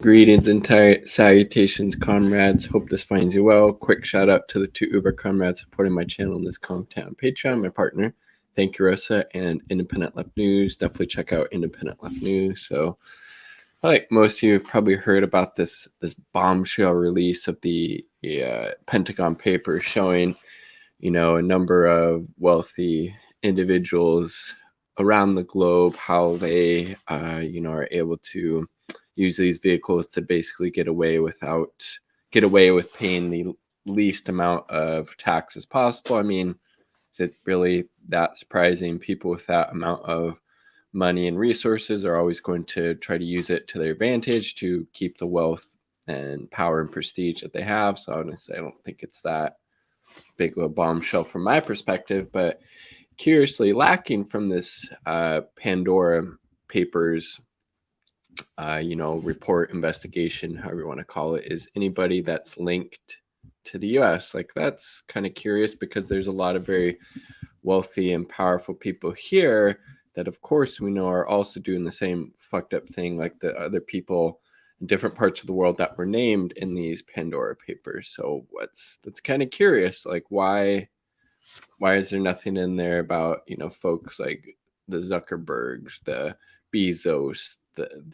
Greetings and salutations, comrades. Hope this finds you well. Quick shout out to the two Uber comrades supporting my channel and this content on Patreon, my partner. Thank you, Rosa, and Independent Left News. Definitely check out Independent Left News. So, like most of you have probably heard about this bombshell release of the Pentagon papers showing, a number of wealthy individuals around the globe, how they, are able to use these vehicles to basically get away with paying the least amount of tax as possible. I mean, is it really that surprising? People with that amount of money and resources are always going to try to use it to their advantage to keep the wealth and power and prestige that they have. So honestly, I don't think it's that big of a bombshell from my perspective, but curiously lacking from this Pandora papers report, investigation, however you want to call it, is anybody that's linked to the US. Like, that's kind of curious because there's a lot of very wealthy and powerful people here that, of course, we know are also doing the same fucked up thing like the other people in different parts of the world that were named in these Pandora papers. So that's kind of curious. Like, why is there nothing in there about, folks like the Zuckerbergs, the Bezos,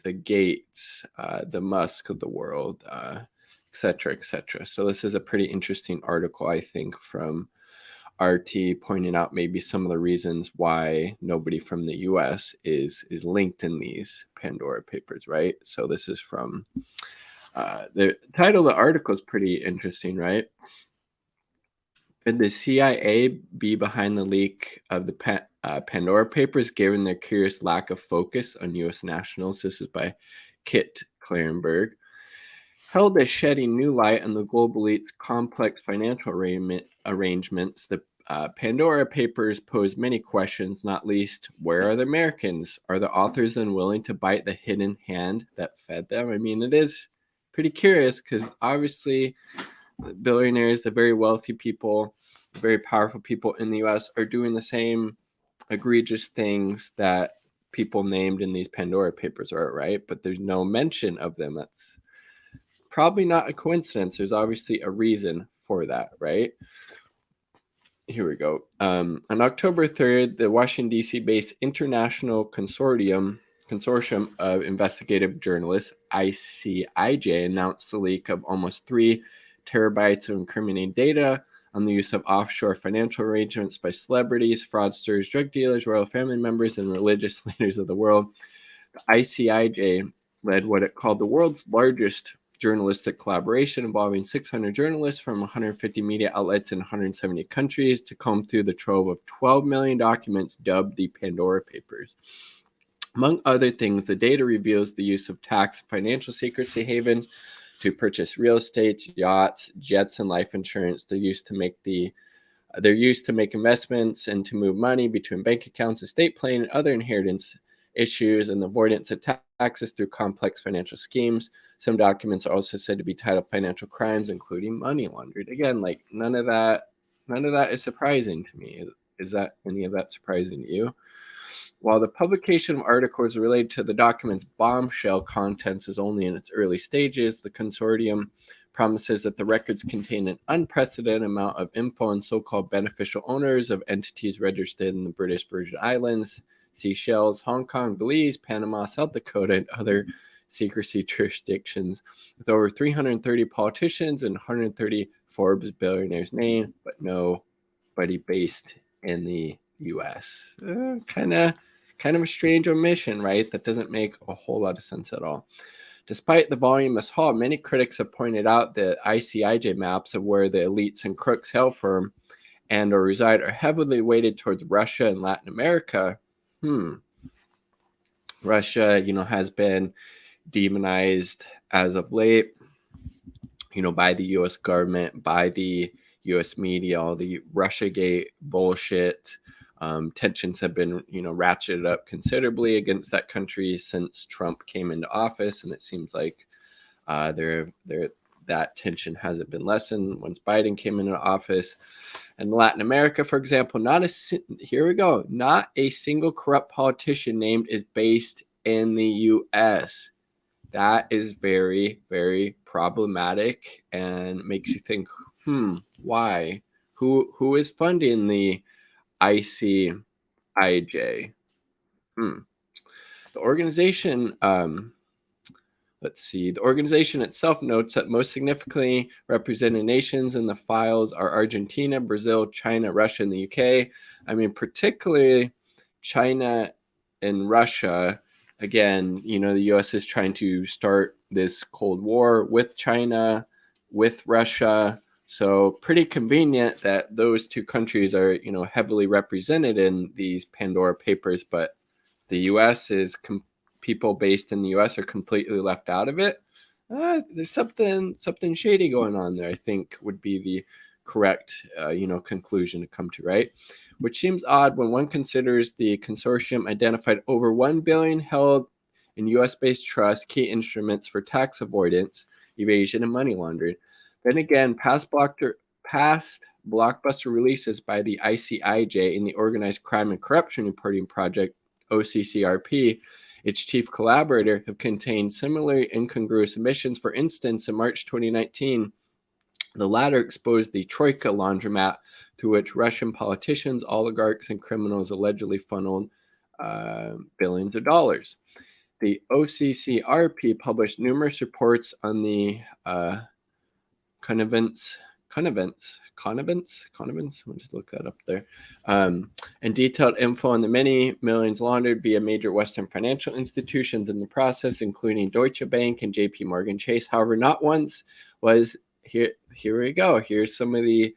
the Gates, the Musk of the world, et cetera, et cetera. So this is a pretty interesting article, I think, from RT, pointing out maybe some of the reasons why nobody from the US is linked in these Pandora papers, right? So this is from the title of the article is pretty interesting, right? Could the CIA be behind the leak of the Pandora papers, given their curious lack of focus on U.S. nationals? This is by Kit Clarenberg. Held as shedding new light on the global elite's complex financial arrangements, the Pandora papers pose many questions, not least, where are the Americans? Are the authors unwilling to bite the hidden hand that fed them? I mean, it is pretty curious because obviously the billionaires, the very wealthy people, the very powerful people in the US are doing the same egregious things that people named in these Pandora papers are, right? But there's no mention of them. That's probably not a coincidence. There's obviously a reason for that, right? Here we go. On October 3rd, the Washington, D.C. based International Consortium of Investigative Journalists, ICIJ, announced the leak of almost 3 terabytes of incriminating data on the use of offshore financial arrangements by celebrities, fraudsters, drug dealers, royal family members, and religious leaders of the world. The ICIJ led what it called the world's largest journalistic collaboration involving 600 journalists from 150 media outlets in 170 countries to comb through the trove of 12 million documents dubbed the Pandora Papers. Among other things, the data reveals the use of tax and financial secrecy haven to purchase real estate, yachts, jets, and life insurance. They're used to make investments and to move money between bank accounts, estate planning, and other inheritance issues, and the avoidance of taxes through complex financial schemes. Some documents are also said to be titled financial crimes, including money laundering. Again, like none of that is surprising to me. Is that any of that surprising to you? While the publication of articles related to the document's bombshell contents is only in its early stages, the consortium promises that the records contain an unprecedented amount of info on so-called beneficial owners of entities registered in the British Virgin Islands, Seychelles, Hong Kong, Belize, Panama, South Dakota, and other secrecy jurisdictions, with over 330 politicians and 130 Forbes billionaires named, but nobody based in the U.S. Kind of a strange omission, right? That doesn't make a whole lot of sense at all. Despite the voluminous haul, many critics have pointed out that ICIJ maps of where the elites and crooks hail from and or reside are heavily weighted towards Russia and Latin America. Russia, has been demonized as of late, by the U.S. government, by the U.S. media, all the Russiagate bullshit. Tensions have been, ratcheted up considerably against that country since Trump came into office, and it seems like that tension hasn't been lessened once Biden came into office. And Latin America, for example, not a single corrupt politician named is based in the U.S. that is very, very problematic and makes you think, why? Who is funding the ICIJ? The organization, let's see, the organization itself notes that most significantly represented nations in the files are Argentina, Brazil, China, Russia, and the UK. I mean, particularly China and Russia. Again, the US is trying to start this Cold War with China, with Russia. So pretty convenient that those two countries are, heavily represented in these Pandora papers, but the US is people based in the US are completely left out of it. There's something shady going on there, I think would be the correct conclusion to come to, right? Which seems odd when one considers the consortium identified over 1 billion held in US-based trusts, key instruments for tax avoidance, evasion, and money laundering. Then again, past blockbuster releases by the ICIJ in the Organized Crime and Corruption Reporting Project, OCCRP, its chief collaborator, have contained similarly incongruous omissions. For instance, in March 2019, the latter exposed the Troika laundromat to which Russian politicians, oligarchs, and criminals allegedly funneled billions of dollars. The OCCRP published numerous reports on the connivance. I'll just look that up there. And detailed info on the many millions laundered via major Western financial institutions in the process, including Deutsche Bank and JP Morgan Chase. However, not once was here we go. Here's some of the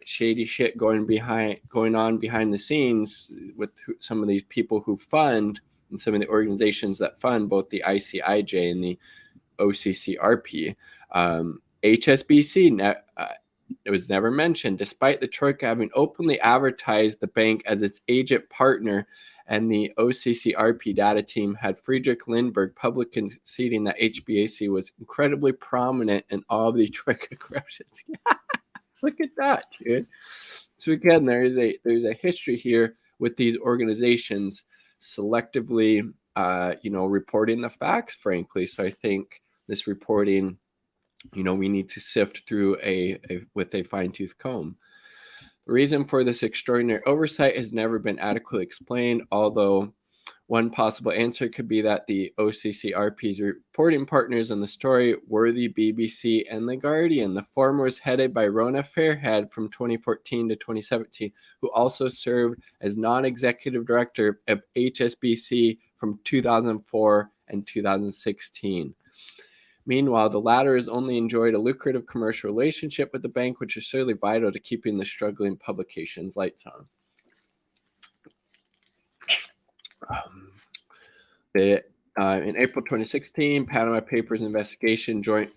shady shit going on behind the scenes with some of these people who fund and some of the organizations that fund both the ICIJ and the OCCRP. HSBC, it was never mentioned, despite the Troika having openly advertised the bank as its agent partner, and the OCCRP data team had Friedrich Lindbergh publicly conceding that HSBC was incredibly prominent in all the Troika corruptions. Look at that, dude. So again, there's a history here with these organizations selectively, reporting the facts, frankly. So I think this reporting, we need to sift through with a fine-tooth comb. The reason for this extraordinary oversight has never been adequately explained, although one possible answer could be that the OCCRP's reporting partners in the story were the BBC and The Guardian. The former was headed by Rona Fairhead from 2014 to 2017, who also served as non-executive director of HSBC from 2004 and 2016. Meanwhile, the latter has only enjoyed a lucrative commercial relationship with the bank, which is certainly vital to keeping the struggling publications lights on. In April 2016, Panama Papers investigation jointly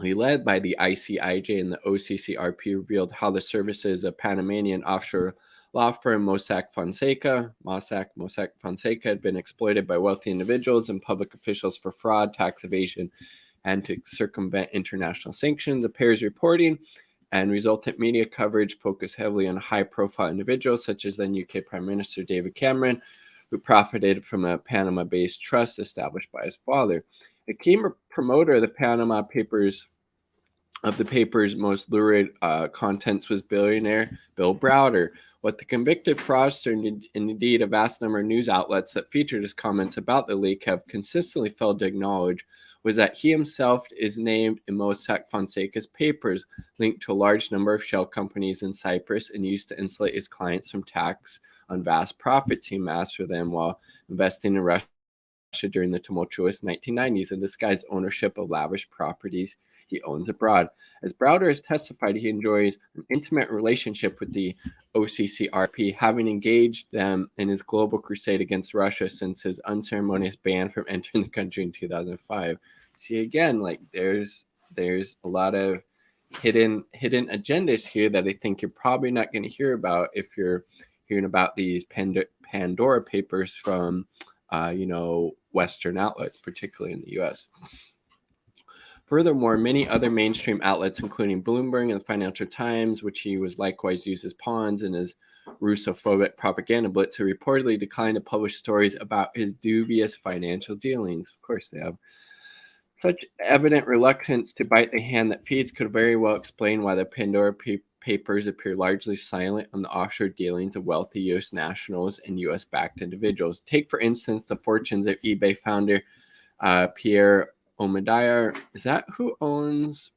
led by the ICIJ and the OCCRP revealed how the services of Panamanian offshore law firm Mossack Fonseca had been exploited by wealthy individuals and public officials for fraud, tax evasion, and to circumvent international sanctions. The pair's reporting and resultant media coverage focused heavily on high-profile individuals such as then UK Prime Minister David Cameron, who profited from a Panama-based trust established by his father. A key promoter of the Panama Papers, of the paper's most lurid contents, was billionaire Bill Browder. What the convicted fraudster and indeed a vast number of news outlets that featured his comments about the leak have consistently failed to acknowledge was that he himself is named in Mossack Fonseca's papers, linked to a large number of shell companies in Cyprus and used to insulate his clients from tax on vast profits he amassed for them while investing in Russia during the tumultuous 1990s and disguised ownership of lavish properties he owns abroad. As Browder has testified, he enjoys an intimate relationship with the OCCRP, having engaged them in his global crusade against Russia since his unceremonious ban from entering the country in 2005. See, again, like there's a lot of hidden agendas here that I think you're probably not going to hear about if you're hearing about these Pandora papers from Western outlets, particularly in the U.S. Furthermore, many other mainstream outlets, including Bloomberg and the Financial Times, which he was likewise used as pawns in his Russophobic propaganda blitz, have reportedly declined to publish stories about his dubious financial dealings. Of course they have. Such evident reluctance to bite the hand that feeds could very well explain why the Pandora papers appear largely silent on the offshore dealings of wealthy U.S. nationals and U.S.-backed individuals. Take, for instance, the fortunes of eBay founder Pierre Omidyar. Is that who owns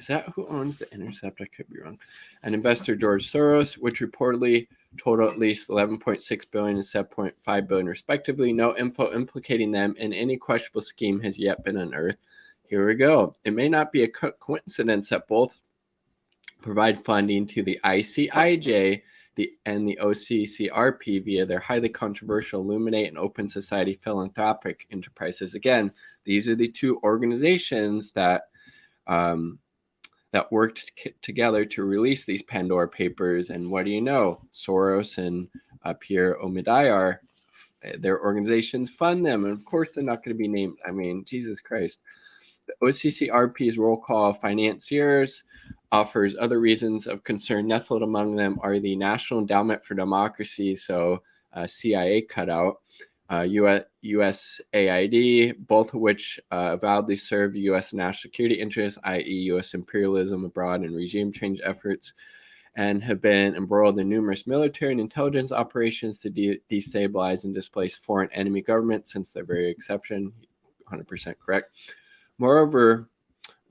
The Intercept? I could be wrong. And investor George Soros, which reportedly total at least 11.6 billion and 7.5 billion respectively. No info implicating them in any questionable scheme has yet been unearthed. Here we go. It may not be a coincidence that both provide funding to the ICIJ and the OCCRP via their highly controversial Illuminate and Open Society philanthropic enterprises. Again, these are the two organizations that worked together to release these Pandora papers. And what do you know? Soros and Pierre Omidyar, their organizations fund them. And of course, they're not going to be named. I mean, Jesus Christ. The OCCRP's roll call of financiers offers other reasons of concern. Nestled among them are the National Endowment for Democracy, so CIA cutout, USAID, both of which avowedly serve U.S. national security interests, i.e. U.S. imperialism abroad and regime change efforts, and have been embroiled in numerous military and intelligence operations to destabilize and displace foreign enemy governments since their very inception. 100% correct. Moreover,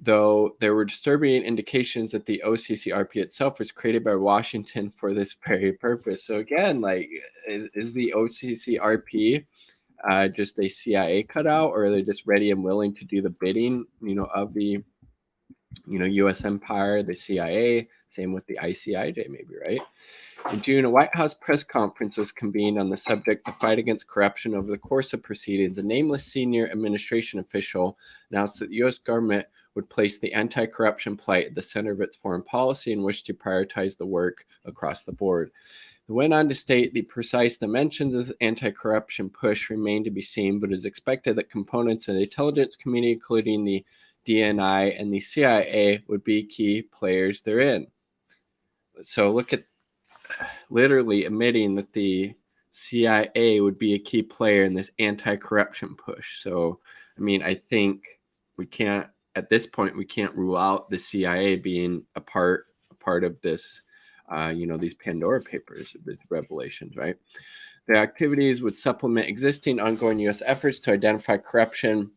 though there were disturbing indications that the OCCRP itself was created by Washington for this very purpose. So again, like, is the OCCRP just a CIA cutout, or are they just ready and willing to do the bidding, of the, U.S. empire, the CIA? Same with the ICIJ, maybe, right? In June, a White House press conference was convened on the subject, the fight against corruption. Over the course of proceedings, a nameless senior administration official announced that the U.S. government would place the anti-corruption plight at the center of its foreign policy and wish to prioritize the work across the board. It went on to state the precise dimensions of the anti-corruption push remain to be seen, but it is expected that components of the intelligence community, including the DNI and the CIA, would be key players therein. So look at literally admitting that the CIA would be a key player in this anti-corruption push. So, I mean, I think at this point, we can't rule out the CIA being a part of this, these Pandora papers, these revelations, right? Their activities would supplement existing ongoing U.S. efforts to identify corruption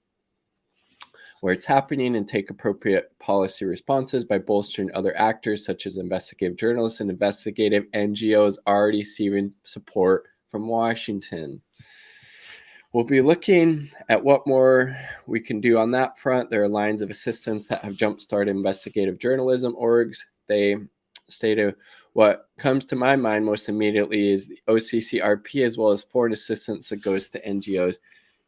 where it's happening and take appropriate policy responses by bolstering other actors such as investigative journalists and investigative NGOs already receiving support from Washington. We'll be looking at what more we can do on that front. There are lines of assistance that have jump-started investigative journalism orgs. They stated what comes to my mind most immediately is the OCCRP, as well as foreign assistance that goes to NGOs.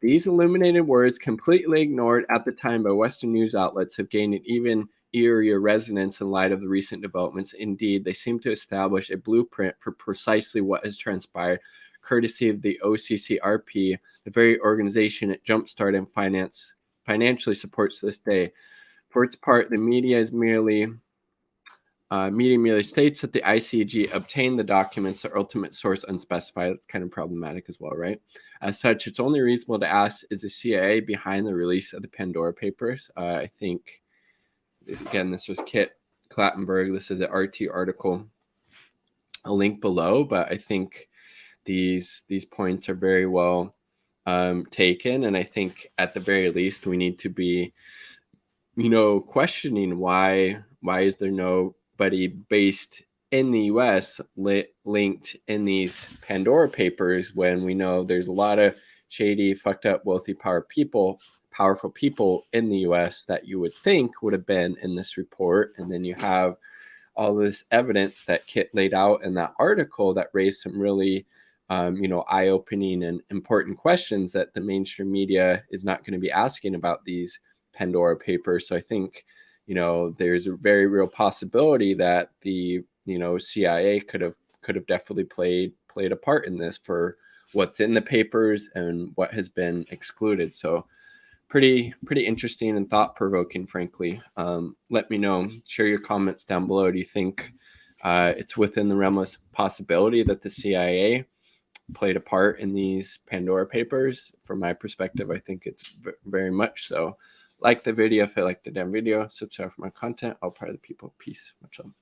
These illuminated words, completely ignored at the time by Western news outlets, have gained an even eerier resonance in light of the recent developments. Indeed, they seem to establish a blueprint for precisely what has transpired, courtesy of the OCCRP, the very organization that jumpstarted and financially supports to this day. For its part, the media merely states that the ICIJ obtained the documents, their ultimate source unspecified. That's kind of problematic as well, right? As such, it's only reasonable to ask, is the CIA behind the release of the Pandora papers? I think, again, this was Kit Klattenberg. This is an RT article. A link below, but I think these points are very well taken, and I think at the very least we need to be, questioning why is there nobody based in the U.S. linked in these Pandora papers when we know there's a lot of shady, fucked up, wealthy, powerful people in the U.S. that you would think would have been in this report, and then you have all this evidence that Kit laid out in that article that raised some really eye-opening and important questions that the mainstream media is not going to be asking about these Pandora papers. So I think, there's a very real possibility that the, CIA could have definitely played a part in this for what's in the papers and what has been excluded. So pretty interesting and thought-provoking, frankly. Let me know, share your comments down below. Do you think it's within the realm of possibility that the CIA played a part in these Pandora papers. From my perspective, I think it's very much so. Like the video if you liked the damn video. Subscribe for my content. All part of the people. Peace. Much love.